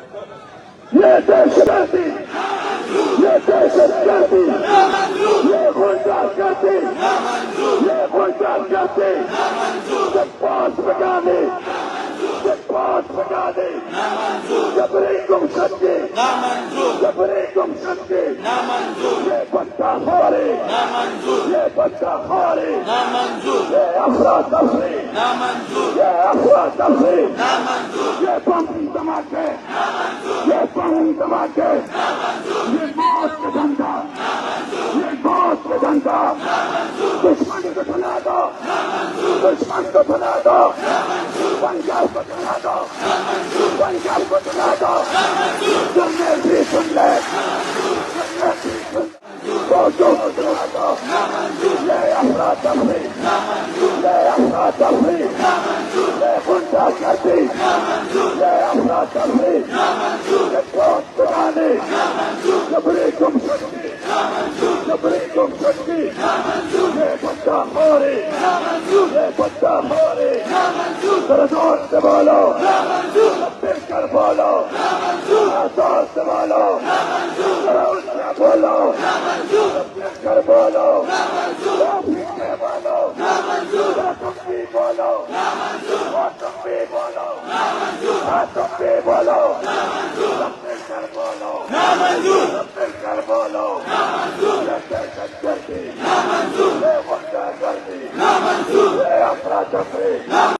ये दहशतगर्दी, ये दहशतगर्दी, ये गुंडागर्दी, ये गुंडागर्दी, जब पास बजा दे, जब पास बजा दे, जबरे गुम सके, जबरे गुम सके, ये बच्चा हारे, ये बच्चा हारे, ये अफरा तफरी, ये अफरा तफरी, ये बम धमाके, ये बम धमाके, ये मौत का धंधा, ये मौत का धंधा, दुश्मन को भुला दो, दुश्मन को भुला दो, पंजाब को भुला दो, पंजाब को भुला दो, तुमने भी सुन ले, तुमने भी सुन तो भुला दो, ये अफरा तफरी, ये अफरा तफरी, ये गुंडागर्दी, ये अफरा तफरी, ये मौत बनाने, जबरे गुम सके, जबरे गुम सके, ये बच्चा मारे, ये बच्चा मारे, जोर से बोलो, मिलकर बोलो, जोर से बोलो, बोलो,